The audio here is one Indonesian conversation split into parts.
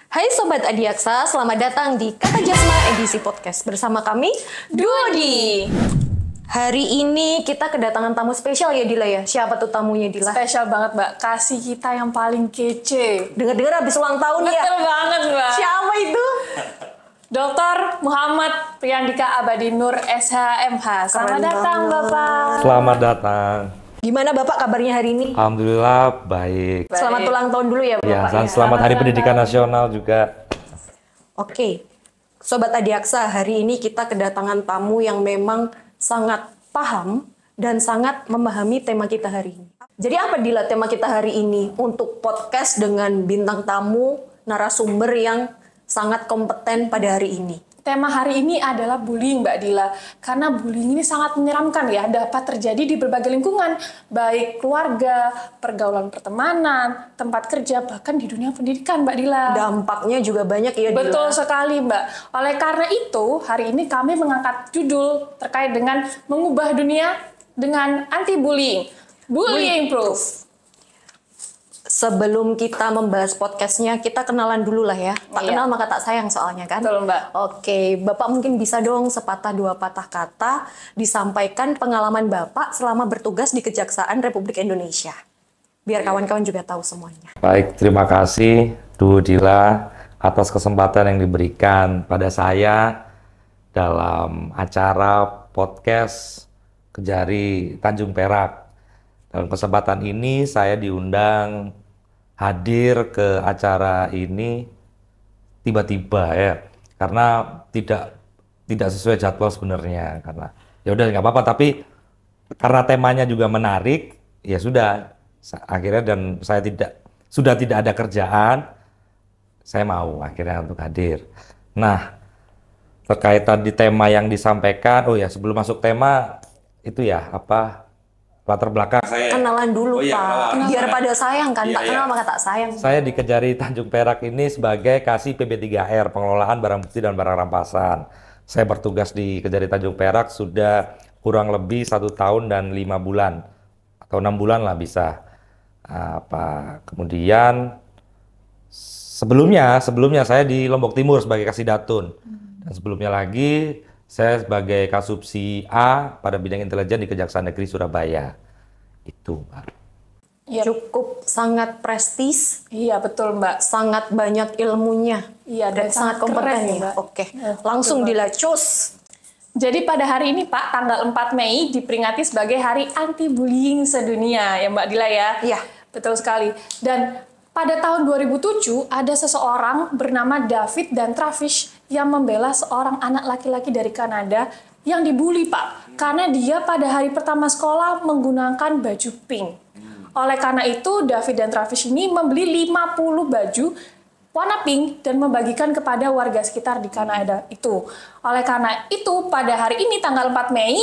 Hai Sobat Adiaksa, selamat datang di Kata Jasma edisi podcast bersama kami, Duodi. Hari ini kita kedatangan tamu spesial ya Dila ya? Siapa tuh tamunya Dila? Spesial banget Mbak, kasih kita yang paling kece. Dengar-dengar habis ulang tahun ya? Betul banget Mbak. Siapa itu? Dr. Muhammad Priyandika Abadi Nur SHMH. Selamat datang Bapak. Selamat datang. Gimana Bapak kabarnya hari ini? Alhamdulillah baik. Selamat ulang tahun dulu ya Bapak. Ya, selamat Hari Pendidikan Nasional juga. Oke, Sobat Adiaksa, hari ini kita kedatangan tamu yang memang sangat paham dan sangat memahami tema kita hari ini. Jadi apa Dila tema kita hari ini untuk podcast dengan bintang tamu narasumber yang sangat kompeten pada hari ini? Tema hari ini adalah bullying Mbak Dila. Karena bullying ini sangat menyeramkan ya, dapat terjadi di berbagai lingkungan, baik keluarga, pergaulan pertemanan, tempat kerja, bahkan di dunia pendidikan Mbak Dila. Dampaknya juga banyak ya Dila. Betul sekali Mbak. Oleh karena itu, hari ini kami mengangkat judul terkait dengan mengubah dunia dengan anti-bullying. Bullying proof. Sebelum kita membahas podcastnya, kita kenalan dulu lah ya. Tak Iya. kenal maka tak sayang soalnya kan? Betul Mbak. Oke, Bapak mungkin bisa dong sepatah dua patah kata disampaikan pengalaman Bapak selama bertugas di Kejaksaan Republik Indonesia. Biar kawan-kawan juga tahu semuanya. Baik, terima kasih Du Dila atas kesempatan yang diberikan pada saya dalam acara podcast Kejari Tanjung Perak. Dalam kesempatan ini saya diundang hadir ke acara ini tiba-tiba ya, karena tidak sesuai jadwal sebenarnya, karena ya udah nggak apa-apa, tapi karena temanya juga menarik ya sudah akhirnya, dan saya sudah tidak ada kerjaan, saya mau akhirnya untuk hadir. Nah, terkait tadi tema yang disampaikan, oh ya sebelum masuk tema itu ya latar belakang saya. Kenalan dulu Pak, kenalan. biar pada sayang kan, Iya, tak kenal iya. maka tak sayang. Saya di Kejari Tanjung Perak ini sebagai Kasih PB3R, Pengelolaan Barang Bukti dan Barang Rampasan. Saya bertugas di Kejari Tanjung Perak sudah kurang lebih 1 tahun dan 5 bulan atau 6 bulan lah bisa. Kemudian sebelumnya saya di Lombok Timur sebagai Kasidatun, dan sebelumnya lagi saya sebagai Kasubsi A pada bidang intelijen di Kejaksaan Negeri Surabaya. Itu, Mbak. Iya. Cukup sangat prestis, Iya betul Mbak. sangat banyak ilmunya, Iya, dan sangat kompeten keren, ya. Mbak. Oke, Ya, langsung betul, Mbak. dilacus. Jadi pada hari ini Pak, tanggal 4 Mei diperingati sebagai Hari Anti-Bullying Sedunia ya Mbak Dila ya. Iya. Betul sekali. Dan pada tahun 2007 ada seseorang bernama David dan Travis yang membela seorang anak laki-laki dari Kanada yang dibully Pak. Karena dia pada hari pertama sekolah menggunakan baju pink. Oleh karena itu David dan Travis ini membeli 50 baju warna pink dan membagikan kepada warga sekitar di Kanada itu. Oleh karena itu pada hari ini tanggal 4 Mei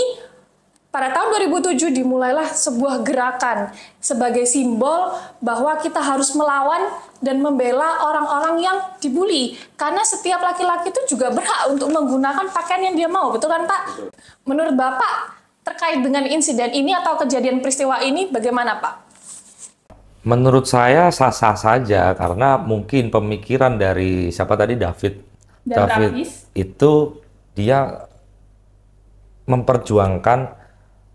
pada tahun 2007 dimulailah sebuah gerakan sebagai simbol bahwa kita harus melawan dan membela orang-orang yang dibully. Karena setiap laki-laki itu juga berhak untuk menggunakan pakaian yang dia mau, betul kan Pak? Menurut Bapak terkait dengan insiden ini atau kejadian peristiwa ini bagaimana Pak? Menurut saya sah-sah saja, karena mungkin pemikiran dari siapa tadi, David Dan Travis? itu dia memperjuangkan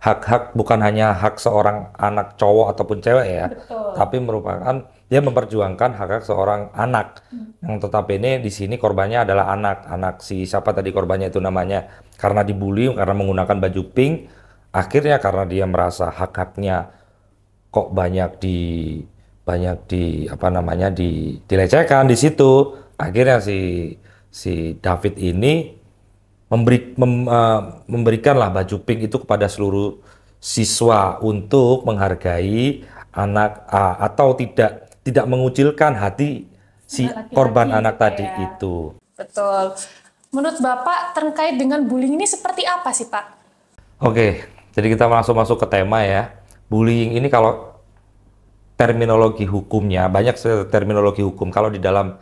hak-hak, bukan hanya hak seorang anak cowok ataupun cewek ya, Betul. tapi merupakan dia memperjuangkan hak-hak seorang anak. Yang notabene di sini korbannya adalah anak si siapa tadi korbannya itu namanya, karena dibully karena menggunakan baju pink, akhirnya karena dia merasa hak-haknya kok banyak dilecehkan di situ, akhirnya si David ini memberikanlah baju pink itu kepada seluruh siswa untuk menghargai anak atau tidak mengucilkan hati si Laki-laki korban gitu anak ya. tadi itu. Betul. Menurut Bapak terkait dengan bullying ini seperti apa sih Pak? Oke, jadi kita langsung masuk ke tema ya. Bullying ini kalau terminologi hukumnya, banyak terminologi hukum. Kalau di dalam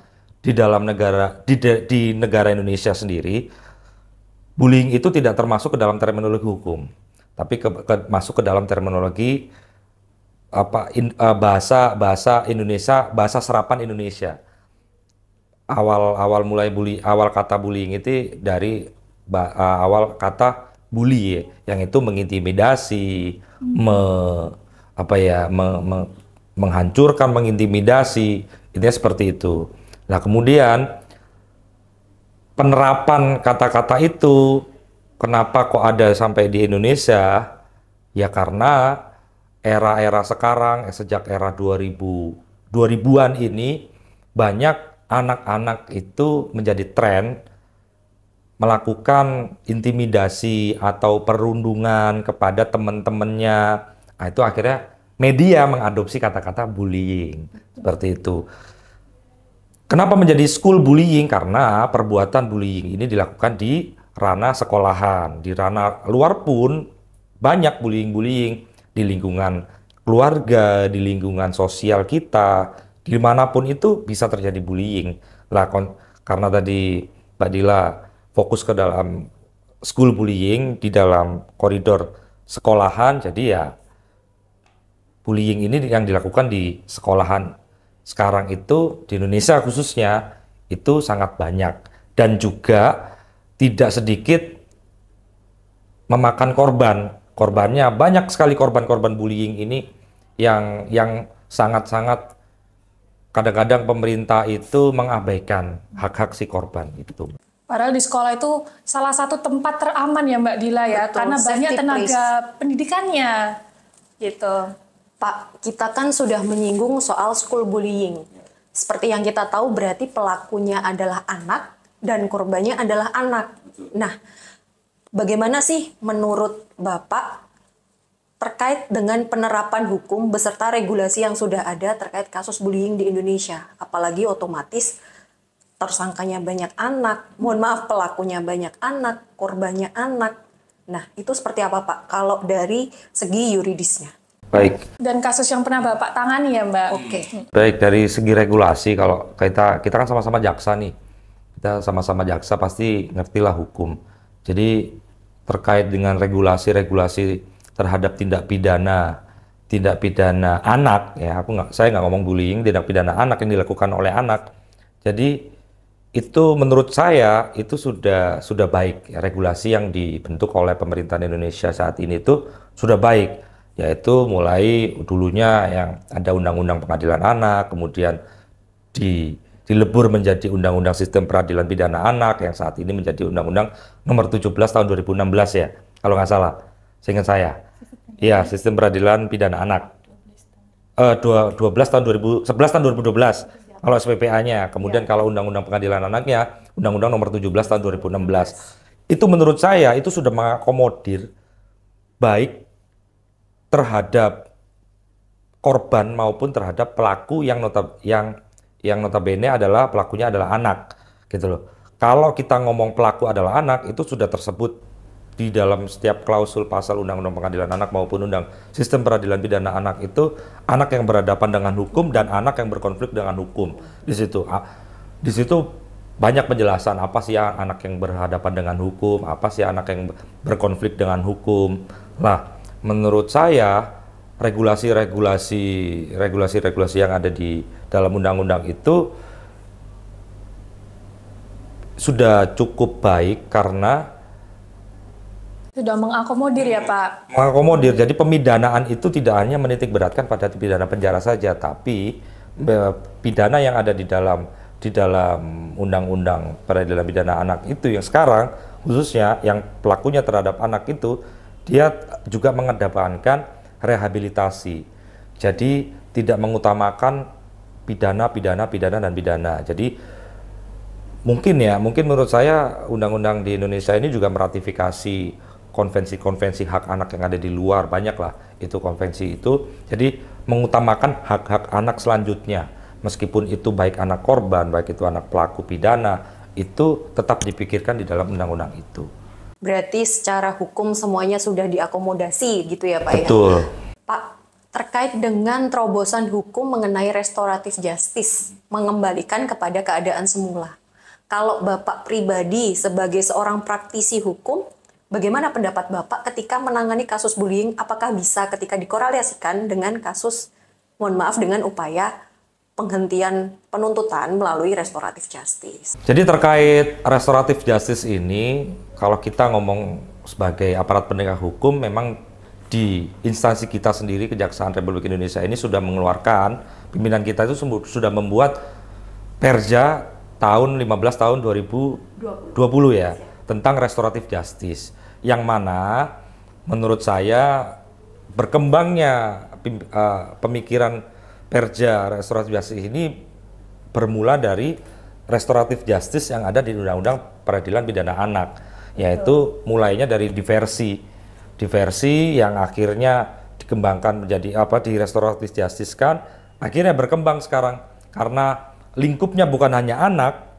negara di negara Indonesia sendiri, bullying itu tidak termasuk ke dalam terminologi hukum, tapi masuk ke dalam terminologi bahasa Indonesia, bahasa serapan Indonesia. awal kata bullying itu dari awal kata bully ya, yang itu mengintimidasi, menghancurkan, mengintimidasi, intinya seperti itu. Nah, kemudian penerapan kata-kata itu kenapa kok ada sampai di Indonesia? Ya karena era-era sekarang, sejak era 2000-an ini banyak anak-anak itu menjadi tren melakukan intimidasi atau perundungan kepada teman-temannya. Nah, itu akhirnya media mengadopsi kata-kata bullying. Seperti itu. Kenapa menjadi school bullying? Karena perbuatan bullying ini dilakukan di ranah sekolahan. Di ranah luar pun banyak bullying-bullying di lingkungan keluarga, di lingkungan sosial kita, dimanapun itu bisa terjadi bullying. Lah, karena tadi Mbak Dila fokus ke dalam school bullying di dalam koridor sekolahan, jadi ya bullying ini yang dilakukan di sekolahan sekarang itu di Indonesia khususnya itu sangat banyak dan juga tidak sedikit memakan korban. Korbannya banyak sekali, korban-korban bullying ini yang sangat-sangat kadang-kadang pemerintah itu mengabaikan hak-hak si korban itu. Padahal di sekolah itu salah satu tempat teraman ya Mbak Dila ya, Betul, karena banyak safety tenaga place. pendidikannya gitu. Pak, kita kan sudah menyinggung soal school bullying. Seperti yang kita tahu berarti pelakunya adalah anak dan korbannya adalah anak. Nah, bagaimana sih menurut Bapak terkait dengan penerapan hukum beserta regulasi yang sudah ada terkait kasus bullying di Indonesia? Apalagi otomatis tersangkanya banyak anak, mohon maaf pelakunya banyak anak, korbannya anak. Nah, itu seperti apa Pak kalau dari segi yuridisnya? Baik. Dan kasus yang pernah Bapak tangani ya Mbak? Oke. Baik, dari segi regulasi, kalau kita kan sama-sama jaksa nih, kita sama-sama jaksa pasti ngertilah hukum. Jadi terkait dengan regulasi-regulasi terhadap tindak pidana anak, ya saya nggak ngomong bullying, tindak pidana anak yang dilakukan oleh anak. Jadi itu menurut saya itu sudah baik ya, regulasi yang dibentuk oleh pemerintahan Indonesia saat ini itu sudah baik. Yaitu mulai dulunya yang ada Undang-Undang Pengadilan Anak, kemudian dilebur menjadi Undang-Undang Sistem Peradilan Pidana Anak, yang saat ini menjadi Undang-Undang Nomor 17 Tahun 2016 ya, kalau nggak salah, seingat saya. Iya, Sistem Peradilan Pidana Anak. 11 tahun 2012, kalau SPPA-nya. Kemudian kalau Undang-Undang Pengadilan Anaknya, Undang-Undang Nomor 17 Tahun 2016. Itu menurut saya itu sudah mengakomodir baik terhadap korban maupun terhadap pelaku yang notabene adalah pelakunya adalah anak, gitu loh. Kalau kita ngomong pelaku adalah anak, itu sudah tersebut di dalam setiap klausul pasal Undang-Undang Pengadilan Anak maupun Undang Sistem Peradilan Pidana Anak itu anak yang berhadapan dengan hukum dan anak yang berkonflik dengan hukum. Di situ banyak penjelasan apa sih anak yang berhadapan dengan hukum, apa sih anak yang berkonflik dengan hukum. Nah, menurut saya regulasi yang ada di dalam undang-undang itu sudah cukup baik karena Sudah mengakomodir ya Pak? mengakomodir. Jadi pemidanaan itu tidak hanya menitik beratkan pada pidana penjara saja, tapi pidana yang ada di dalam Undang-Undang Peradilan Pidana Anak itu yang sekarang khususnya yang pelakunya terhadap anak itu dia juga mengedepankan rehabilitasi. Jadi tidak mengutamakan pidana. Jadi mungkin menurut saya undang-undang di Indonesia ini juga meratifikasi konvensi-konvensi hak anak yang ada di luar, banyaklah itu konvensi itu. Jadi mengutamakan hak-hak anak selanjutnya, meskipun itu baik anak korban, baik itu anak pelaku pidana, itu tetap dipikirkan di dalam undang-undang itu. Berarti secara hukum semuanya sudah diakomodasi gitu ya Pak? Betul. Ya? Pak, terkait dengan terobosan hukum mengenai restoratif justice, mengembalikan kepada keadaan semula. Kalau Bapak pribadi sebagai seorang praktisi hukum, bagaimana pendapat Bapak ketika menangani kasus bullying? Apakah bisa ketika dikorelasikan dengan kasus, mohon maaf, dengan upaya penghentian penuntutan melalui restoratif justice. Jadi terkait restoratif justice ini, kalau kita ngomong sebagai aparat penegak hukum, memang di instansi kita sendiri, Kejaksaan Republik Indonesia ini sudah mengeluarkan, pimpinan kita itu sudah membuat Perja tahun 15 tahun 2020 ya, tentang restoratif justice, yang mana menurut saya berkembangnya pemikiran Perja restoratif justice ini bermula dari restoratif justice yang ada di Undang-Undang Peradilan Pidana Anak, yaitu mulainya dari diversi yang akhirnya dikembangkan menjadi di restoratif justice kan, akhirnya berkembang sekarang karena lingkupnya bukan hanya anak,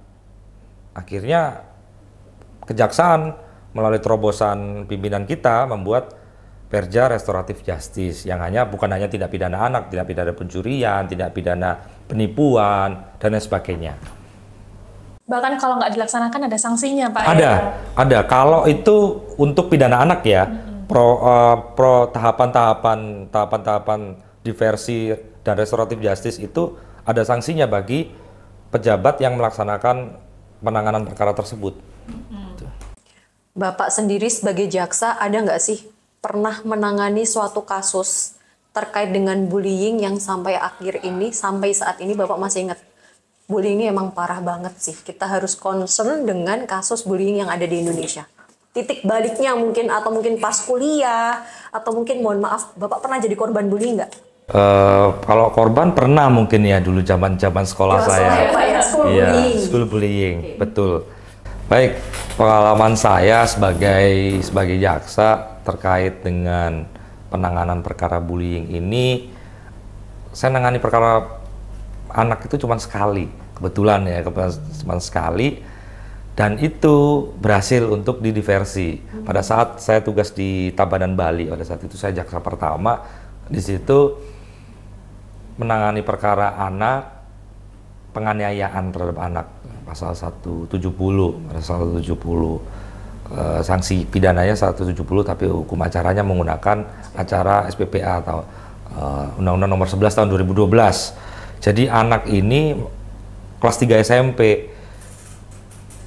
akhirnya Kejaksaan melalui terobosan pimpinan kita membuat Perja restoratif justice yang bukan hanya tindak pidana anak, tindak pidana pencurian, tindak pidana penipuan dan lain sebagainya. Bahkan kalau nggak dilaksanakan ada sanksinya, Pak. Ada. Kalau itu untuk pidana anak ya, pro tahapan diversi dan restoratif justice itu ada sanksinya bagi pejabat yang melaksanakan penanganan perkara tersebut. Bapak sendiri sebagai jaksa ada nggak sih pernah menangani suatu kasus terkait dengan bullying yang sampai saat ini Bapak masih ingat? Bullying ini emang parah banget sih. Kita harus concern dengan kasus bullying yang ada di Indonesia. Titik baliknya mungkin, atau mungkin pas kuliah, atau mungkin mohon maaf, Bapak pernah jadi korban bullying nggak? Kalau korban pernah mungkin ya dulu zaman sekolah saya. School bullying, betul. Baik, pengalaman saya sebagai jaksa terkait dengan penanganan perkara bullying ini, saya nangani perkara anak itu cuma sekali, kebetulan sekali, dan itu berhasil untuk didiversi. Pada saat saya tugas di Tabanan, Bali, pada saat itu saya jaksa pertama di situ menangani perkara anak, penganiayaan terhadap anak, pasal 170, sanksi pidananya 170, tapi hukum acaranya menggunakan acara SPPA atau Undang-Undang Nomor 11 tahun 2012. Jadi anak ini kelas 3 SMP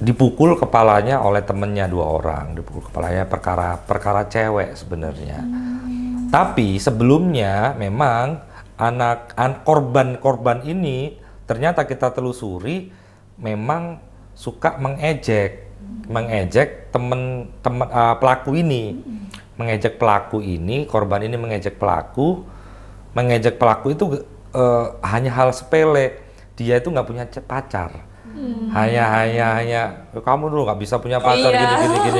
dipukul kepalanya oleh temennya 2 orang, dipukul kepalanya, perkara cewek sebenarnya. Tapi sebelumnya memang korban ini ternyata kita telusuri memang suka mengejek pelaku ini, korban ini mengejek pelaku itu hanya hal sepele, dia itu nggak punya pacar, hanya kamu dulu nggak bisa punya pacar,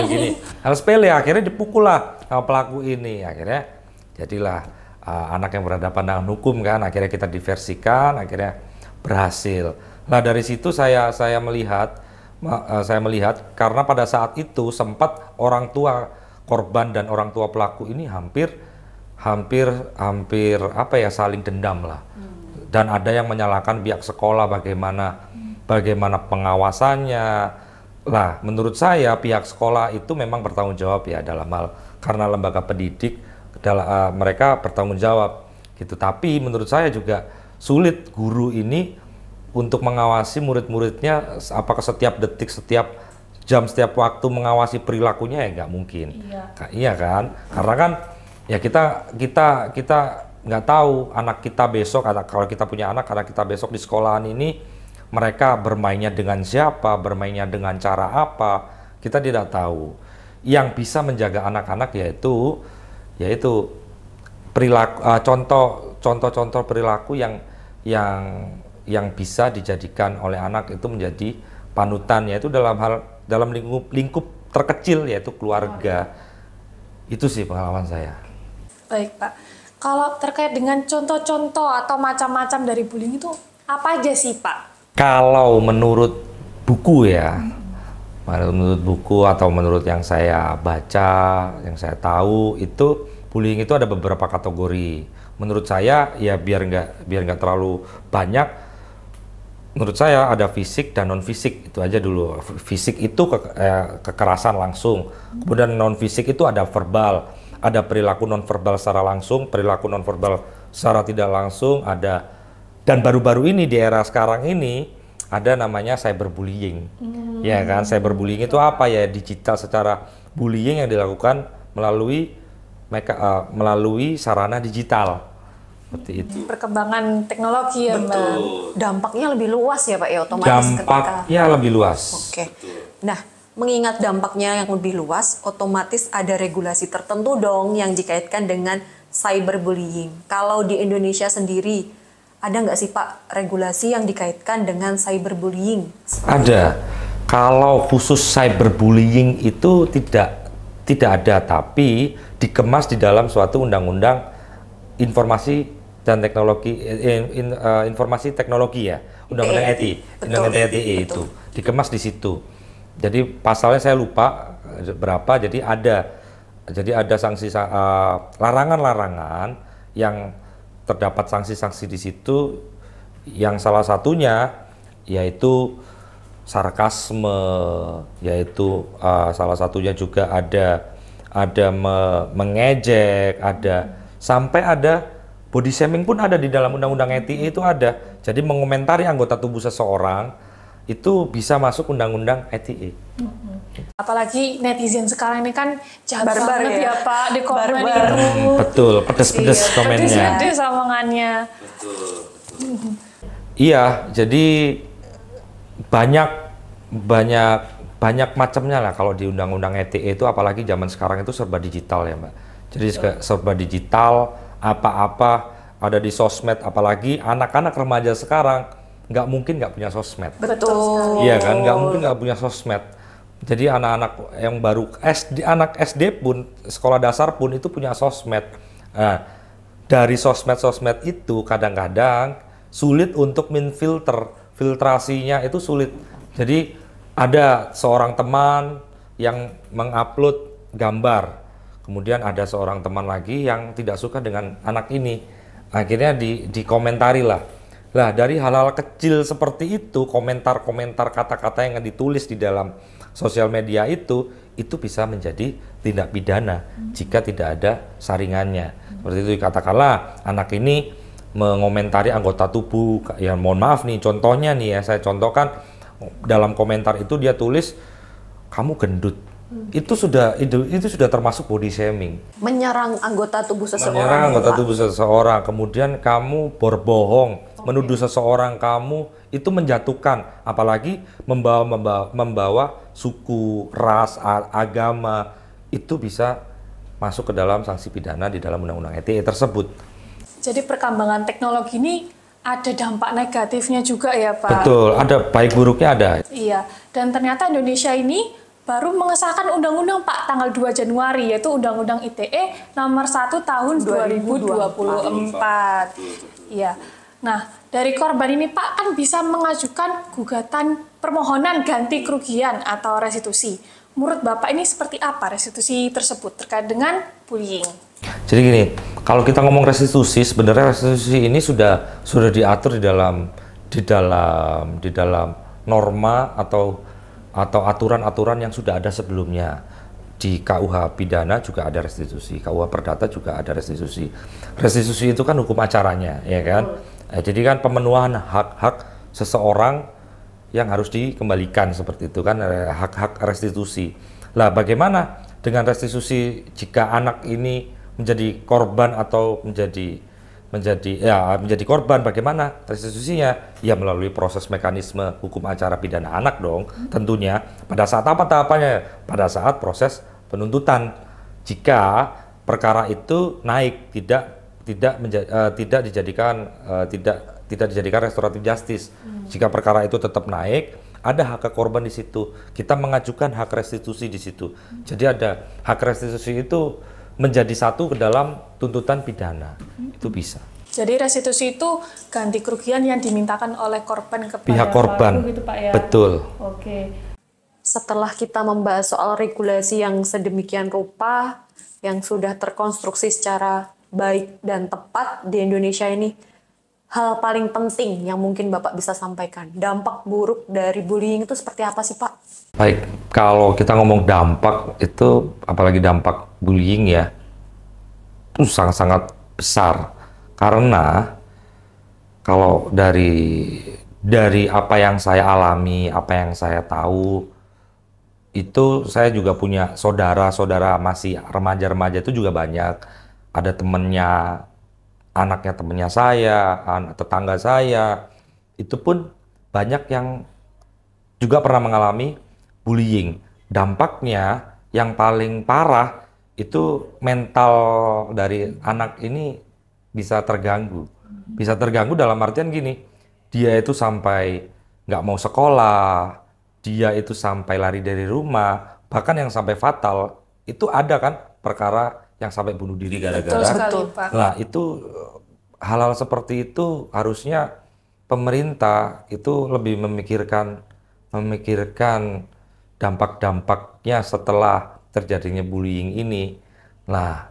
gini, hal sepele, akhirnya dipukul lah sama pelaku ini, akhirnya jadilah anak yang berhadapan dengan hukum kan, akhirnya kita diversikan, akhirnya berhasil. Nah dari situ saya melihat karena pada saat itu sempat orang tua korban dan orang tua pelaku ini hampir saling dendam lah. Dan ada yang menyalahkan pihak sekolah bagaimana pengawasannya. Lah menurut saya pihak sekolah itu memang bertanggung jawab ya dalam hal, karena lembaga pendidik mereka bertanggung jawab gitu. Tapi menurut saya juga sulit guru ini untuk mengawasi murid-muridnya, apakah setiap detik, setiap jam, setiap waktu mengawasi perilakunya, ya nggak mungkin. Iya kan? Karena kan ya kita nggak tahu anak kita besok, kalau kita punya anak besok di sekolahan ini mereka bermainnya dengan siapa, bermainnya dengan cara apa, kita tidak tahu. Yang bisa menjaga anak-anak yaitu perilaku, contoh-contoh perilaku yang bisa dijadikan oleh anak itu menjadi panutan, yaitu dalam lingkup terkecil, yaitu keluarga. Itu sih pengalaman saya. Baik Pak, kalau terkait dengan contoh-contoh atau macam-macam dari bullying itu apa aja sih Pak? Kalau menurut buku ya, menurut buku atau menurut yang saya baca, yang saya tahu, itu bullying itu ada beberapa kategori. Menurut saya ya biar nggak terlalu banyak, menurut saya ada fisik dan non fisik, itu aja dulu. Fisik itu kekerasan langsung, kemudian non fisik itu ada verbal, ada perilaku non verbal secara langsung, perilaku non verbal secara tidak langsung, ada Dan baru-baru ini di era sekarang ini ada namanya cyberbullying. Ya kan, cyberbullying itu apa ya? Digital secara bullying yang dilakukan melalui sarana digital. Seperti itu. Perkembangan teknologi ya, Mbak. Dampaknya lebih luas ya Pak ya, otomatis Dampaknya lebih luas. Oke. Nah, mengingat dampaknya yang lebih luas, otomatis ada regulasi tertentu dong yang dikaitkan dengan cyberbullying. Kalau di Indonesia sendiri, ada nggak sih Pak regulasi yang dikaitkan dengan cyberbullying? Ada. Kalau khusus cyberbullying itu tidak ada, tapi dikemas di dalam suatu undang-undang informasi dan teknologi, informasi teknologi ya, undang-undang ETI, undang-undang ETI itu dikemas di situ. Jadi pasalnya saya lupa berapa, jadi ada sanksi larangan-larangan yang terdapat sanksi-sanksi di situ, yang salah satunya yaitu sarkasme, yaitu salah satunya juga ada mengejek, sampai ada body shaming pun ada di dalam undang-undang ETI itu ada. Jadi mengomentari anggota tubuh seseorang itu bisa masuk undang-undang ETI. Apalagi netizen sekarang ini kan jahat Barbar banget ya. ya Pak, di komen Barbar. itu. Betul, pedes-pedes komennya. Pedes omongannya. Iya, jadi banyak macamnya lah kalau di undang-undang ETE itu, apalagi zaman sekarang itu serba digital ya Mbak. Jadi serba digital, apa-apa ada di sosmed, apalagi anak-anak remaja sekarang nggak mungkin nggak punya sosmed. Betul. Iya kan, nggak mungkin nggak punya sosmed. Jadi anak-anak yang baru anak SD pun, sekolah dasar pun itu punya sosmed. Nah, dari sosmed itu kadang-kadang sulit untuk filtrasinya itu sulit. Jadi ada seorang teman yang mengupload gambar, kemudian ada seorang teman lagi yang tidak suka dengan anak ini, akhirnya dikomentari lah. Lah dari hal-hal kecil seperti itu, komentar-komentar kata-kata yang ditulis di dalam sosial media itu bisa menjadi tindak pidana jika tidak ada saringannya. Seperti itu, katakanlah anak ini mengomentari anggota tubuh, ya mohon maaf nih, contohnya nih ya, saya contohkan dalam komentar itu dia tulis kamu gendut. Itu sudah termasuk body shaming. Menyerang anggota tubuh seseorang. Menyerang anggota tubuh seseorang. Kemudian kamu berbohong, menuduh seseorang kamu, itu menjatuhkan, apalagi membawa suku, ras, agama, itu bisa masuk ke dalam sanksi pidana di dalam undang-undang ETE tersebut. Jadi perkembangan teknologi ini ada dampak negatifnya juga ya Pak? Betul, ada baik buruknya ada. Iya, dan ternyata Indonesia ini baru mengesahkan undang-undang Pak tanggal 2 Januari, yaitu Undang-Undang ITE nomor 1 tahun 2024. Iya. Nah, dari korban ini Pak kan bisa mengajukan gugatan permohonan ganti kerugian atau restitusi. Menurut Bapak ini seperti apa restitusi tersebut terkait dengan bullying? Jadi gini, kalau kita ngomong restitusi, sebenarnya restitusi ini sudah diatur di dalam norma atau aturan-aturan yang sudah ada sebelumnya. Di KUH pidana juga ada restitusi, KUH perdata juga ada restitusi. Restitusi itu kan hukum acaranya, ya kan? Jadi kan pemenuhan hak-hak seseorang yang harus dikembalikan, seperti itu kan, hak-hak restitusi. Lah bagaimana dengan restitusi jika anak ini menjadi korban atau menjadi korban, bagaimana restitusinya? Ya melalui proses mekanisme hukum acara pidana anak dong, tentunya. Pada saat apa tahapannya? Pada saat proses penuntutan. Jika perkara itu naik, tidak dijadikan restoratif justice. Jika perkara itu tetap naik, ada hak korban di situ. Kita mengajukan hak restitusi di situ. Jadi ada hak restitusi itu menjadi satu ke dalam tuntutan pidana. Itu bisa. Jadi restitusi itu ganti kerugian yang dimintakan oleh korban kepada pihak korban. pelaku gitu Pak ya. Betul. Oke. Setelah kita membahas soal regulasi yang sedemikian rupa, yang sudah terkonstruksi secara baik dan tepat di Indonesia ini, hal paling penting yang mungkin Bapak bisa sampaikan, dampak buruk dari bullying itu seperti apa sih Pak? Baik, kalau kita ngomong dampak itu, apalagi dampak bullying ya, itu sangat-sangat besar. Karena kalau dari apa yang saya alami, apa yang saya tahu, itu saya juga punya saudara-saudara masih remaja-remaja itu juga banyak. Ada temennya, anaknya temennya saya, anak tetangga saya, itu pun banyak yang juga pernah mengalami bullying. Dampaknya yang paling parah itu mental dari anak ini bisa terganggu. Bisa terganggu dalam artian gini, dia itu sampai nggak mau sekolah, dia itu sampai lari dari rumah, bahkan yang sampai fatal, itu ada kan perkara yang sampai bunuh diri Betul gara-gara. sekali, Pak. Nah, itu hal-hal seperti itu harusnya pemerintah itu lebih memikirkan dampak-dampaknya setelah terjadinya bullying ini. Nah,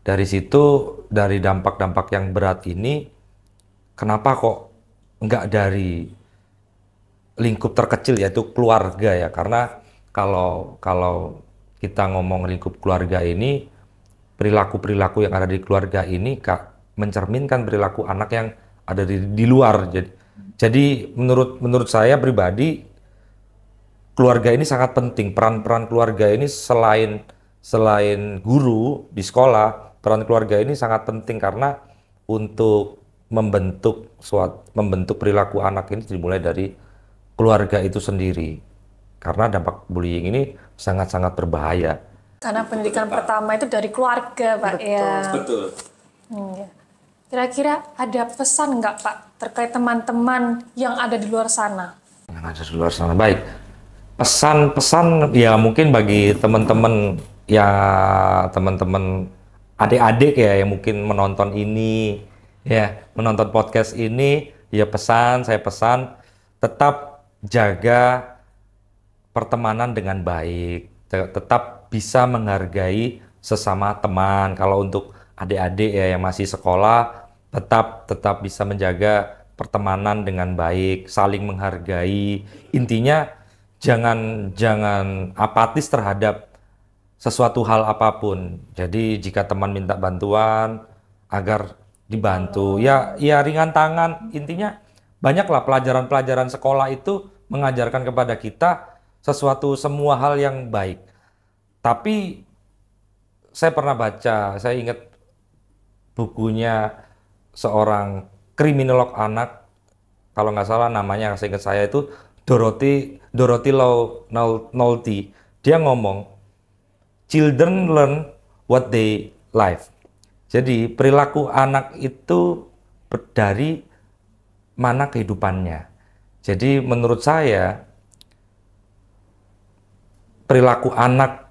dari situ, dari dampak-dampak yang berat ini, kenapa kok nggak dari lingkup terkecil yaitu keluarga ya? Karena kalau kita ngomong lingkup keluarga ini, perilaku-perilaku yang ada di keluarga ini mencerminkan perilaku anak yang ada di luar. Jadi menurut saya pribadi, keluarga ini sangat penting. Peran-peran keluarga ini selain guru di sekolah, peran keluarga ini sangat penting karena untuk membentuk perilaku anak ini dimulai dari keluarga itu sendiri. Karena dampak bullying ini sangat-sangat berbahaya. Karena pendidikan pertama itu dari keluarga, Pak. Ya. Betul. Ya. Kira-kira ada pesan nggak, Pak, terkait teman-teman yang ada di luar sana? Yang ada di luar sana, baik. Pesan-pesan ya mungkin bagi teman-teman adik-adik ya yang mungkin menonton ini, ya menonton podcast ini, ya saya pesan tetap jaga pertemanan dengan baik, tetap bisa menghargai sesama teman. Kalau untuk adik-adik ya yang masih sekolah, tetap bisa menjaga pertemanan dengan baik, saling menghargai. Intinya jangan apatis terhadap sesuatu hal apapun. Jadi jika teman minta bantuan agar dibantu, ya ringan tangan. Intinya banyaklah pelajaran-pelajaran sekolah itu mengajarkan kepada kita semua hal yang baik. Tapi saya pernah baca, saya ingat bukunya seorang kriminolog anak, kalau nggak salah namanya, saya ingat saya itu Dorothy Nolte. Dia ngomong, children learn what they live. Jadi perilaku anak itu dari mana kehidupannya. Jadi menurut saya perilaku anak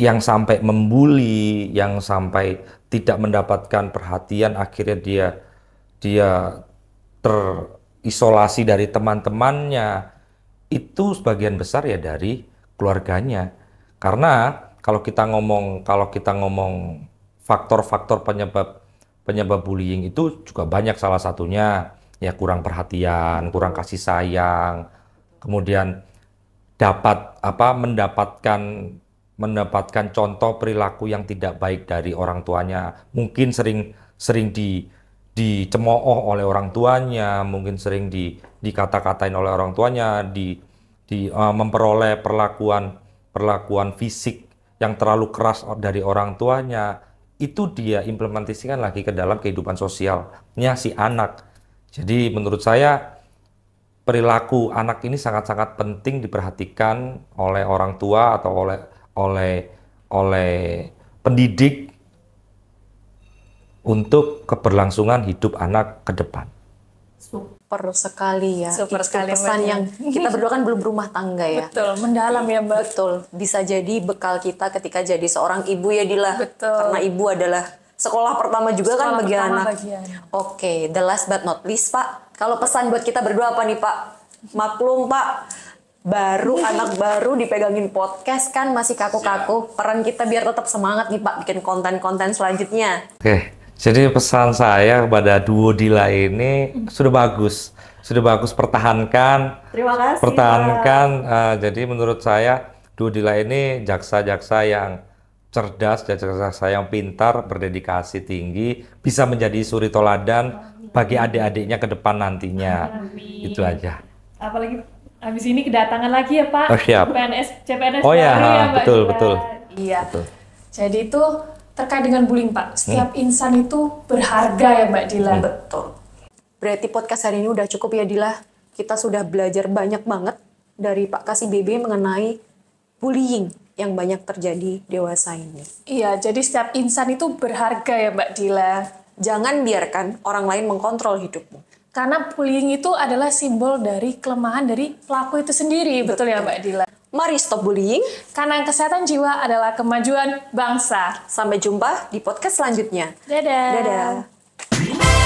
yang sampai membuli, yang sampai tidak mendapatkan perhatian, akhirnya dia terisolasi dari teman-temannya, itu sebagian besar ya dari keluarganya. Karena kalau kita ngomong faktor-faktor penyebab bullying itu juga banyak, salah satunya ya kurang perhatian, kurang kasih sayang, kemudian mendapatkan contoh perilaku yang tidak baik dari orang tuanya, mungkin sering dicemooh oleh orang tuanya, mungkin sering dikata-katain oleh orang tuanya, memperoleh perlakuan fisik yang terlalu keras dari orang tuanya, itu dia implementasikan lagi ke dalam kehidupan sosialnya si anak. Jadi menurut saya perilaku anak ini sangat-sangat penting diperhatikan oleh orang tua atau oleh pendidik untuk keberlangsungan hidup anak ke depan. Super sekali ya. Super Itu sekali, pesan Mbak. yang kita berdua kan belum berumah tangga ya. Betul, mendalam ya, Mbak. Betul. Bisa jadi bekal kita ketika jadi seorang ibu ya, Dila. Betul. Karena ibu adalah sekolah pertama juga kan Sekolah bagi pertama anak. bagi anak. Oke, the last but not least, Pak. Kalau pesan buat kita berdua apa nih, Pak? Maklum, Pak. Anak baru dipegangin podcast kan masih kaku-kaku. Peran kita biar tetap semangat nih, Pak, bikin konten-konten selanjutnya. Oke, jadi pesan saya kepada duo Dila ini sudah bagus pertahankan. Terima kasih, Pertahankan. Jadi menurut saya duo Dila ini jaksa-jaksa yang cerdas, jaksa-jaksa yang pintar, berdedikasi tinggi, bisa menjadi suri toladan bagi adik-adiknya ke depan nantinya. Amin. Itu aja. Apalagi habis ini kedatangan lagi ya Pak. Oh, siap. CPNS Oh ya, baru ya Mbak betul, Dila. betul. Iya. Betul. Jadi itu terkait dengan bullying Pak. Setiap insan itu berharga ya Mbak Dila. Betul. Berarti podcast hari ini udah cukup ya Dila. Kita sudah belajar banyak banget dari Pak Kasih BB mengenai bullying yang banyak terjadi dewasa ini. Iya, jadi setiap insan itu berharga ya Mbak Dila. Jangan biarkan orang lain mengkontrol hidupmu. Karena bullying itu adalah simbol dari kelemahan dari pelaku itu sendiri. Betul ya Mbak Dila? Mari stop bullying. Karena kesehatan jiwa adalah kemajuan bangsa. Sampai jumpa di podcast selanjutnya. Dadah. Dadah.